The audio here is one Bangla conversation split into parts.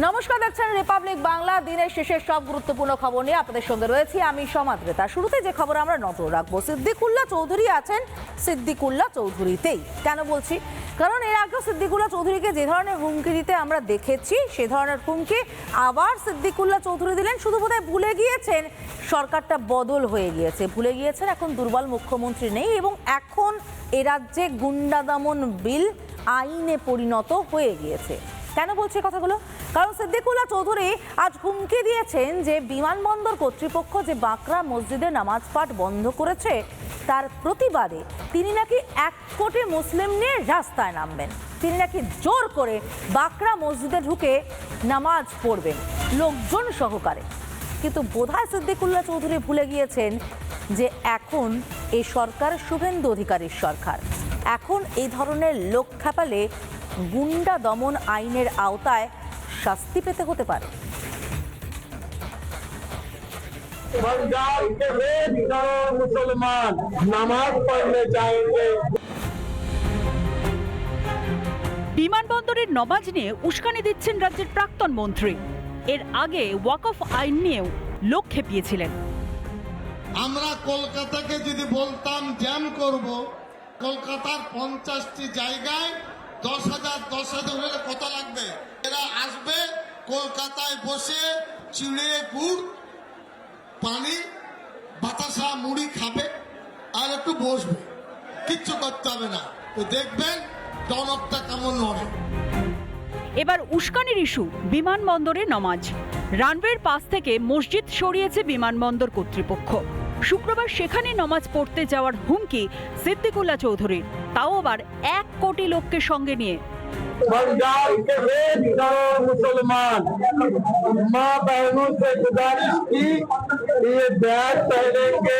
নমস্কার, দেখছেন রিপাবলিক বাংলা। দিনের শেষে সব গুরুত্বপূর্ণ খবর নিয়ে আপনাদের সঙ্গে রয়েছি আমি সমাদ্রেতা। শুরুতে যে খবর আমরা নজর রাখবো, সিদ্দিকুল্লাহ চৌধুরী আছেন সিদ্দিকুল্লাহ চৌধুরীতেই। কেন বলছি? কারণ এর আগেও সিদ্দিকুল্লাহ চৌধুরীকে যে ধরনের হুমকি দিতে আমরা দেখেছি, সে ধরনের হুমকি আবার সিদ্দিকুল্লাহ চৌধুরী দিলেন। শুধু বোধহয় ভুলে গিয়েছেন সরকারটা বদল হয়ে গিয়েছে, ভুলে গিয়েছেন এখন দুর্বল মুখ্যমন্ত্রী নেই এবং এখন এ রাজ্যে গুন্ডা দমন বিল আইনে পরিণত হয়ে গিয়েছে। কেন বলছে কথাগুলো? কারণ সিদ্দিকুল্লাহ চৌধুরী আজ হুমকি দিয়েছেন যে বিমানবন্দর কর্তৃপক্ষ যে বাঁকড়া মসজিদে নামাজ পাঠ বন্ধ করেছে, তার প্রতিবাদে তিনি নাকি 1 কোটি মুসলিম নিয়ে রাস্তায় নামবেন। তিনি নাকি জোর করে বাঁকড়া মসজিদে ঢুকে নামাজ পড়বেন লোকজন সহকারে। কিন্তু বোধহয় সিদ্দিকুল্লাহ চৌধুরী ভুলে গিয়েছেন যে এখন এই সরকার শুভেন্দু অধিকারীর সরকার। এখন এই ধরনের লোক খেপালে গুন্ডা দমন আইনের আওতায় শাস্তি পেতে হতে পারে। মুসলমান নামাজ পড়তে যাएंगे। বিমানবন্দরের নমাজ নিয়ে উস্কানি দিচ্ছেন রাজ্যের প্রাক্তন মন্ত্রী। এর আগে ওয়াকফ আইন নিয়েও লোক খেপিয়েছিলেন। আমরা কলকাতাকে যদি বলতাম জ্যাম করব, কলকাতার 50টি জায়গায় 10,000 হলে কত লাগবে? এরা আসবে কলকাতায় বসে চিড়ে গুড় পানি বাতাসা মুড়ি খাবে আর একটু বসবে, কিচ্ছু করতে হবে না। তো দেখবেন টনকটা কেমন নড়ে। এবার উস্কানির ইস্যু বিমানবন্দরে নমাজ। রানওয়ের পাশ থেকে মসজিদ সরিয়েছে বিমানবন্দর কর্তৃপক্ষ। শুক্রবার সেখানে নমাজ পড়তে যাওয়ার হুমকি সিদ্দিকুল্লাহ চৌধুরীর, তাও আবার 1 কোটি লোককে সঙ্গে নিয়ে। मुसलमान माँ बहनों से गुजारिश की, ये बैग पहनेंगे,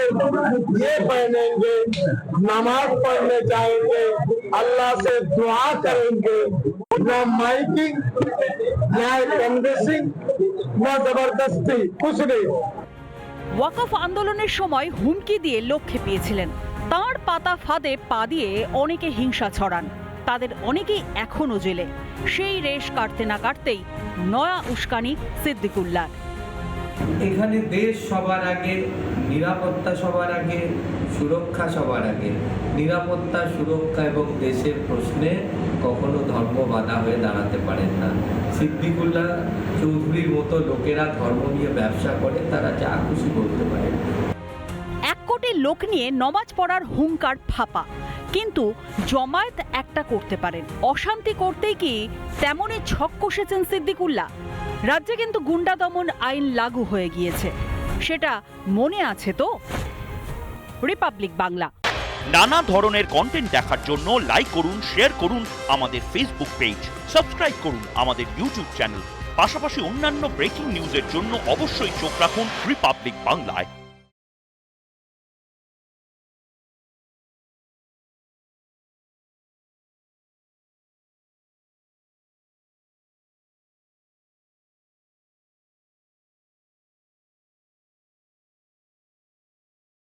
ये पहनेंगे, नमाज पढ़ने जाएंगे, अल्लाह से दुआ करेंगे। न माइकिंग, न कैंवसिंग, न जबरदस्ती, कुछ नहीं। ওয়াকফ আন্দোলনের সময় হুমকি দিয়ে লোক খেপিয়েছিলেন। তাঁর পাতা ফাঁদে পা দিয়ে অনেকে হিংসা ছড়ান, তাদের অনেকেই এখনো জেলে। সেই রেশ কাটতে না কাটতেই নয়া উস্কানি সিদ্দিকুল্লাহ। এখানে দেশ সবার আগে, নিরাপত্তা সবার আগে, সুরক্ষা সবার আগে। নিরাপত্তা, সুরক্ষা এবং দেশের প্রশ্নে কখনো ধর্ম বাধা হয়ে দাঁড়াতে পারেন না। সিদ্দিকুল্লাহ চৌধুরীর মতো লোকেরা ধর্ম নিয়ে ব্যবসা করে, তারা যা খুশি বলতে পারে। 1 কোটি লোক নিয়ে নমাজ পড়ার হুঙ্কার ফাঁপা, কিন্তু জমায়েত একটা করতে পারেন। অশান্তি করতেই কি তেমনই ছক কষেছেন সিদ্দিকুল্লাহ? রাজ্যে কিন্তু গুন্ডা দমন আইন লাগু হয়ে গিয়েছে, সেটা মনে আছে তো? রিপাবলিক বাংলা। নানা ধরনের কন্টেন্ট দেখার জন্য লাইক করুন, শেয়ার করুন আমাদের ফেসবুক পেজ, সাবস্ক্রাইব করুন আমাদের ইউটিউব চ্যানেল। পাশাপাশি অন্যান্য ব্রেকিং নিউজের জন্য অবশ্যই চোখ রাখুন রিপাবলিক বাংলায়।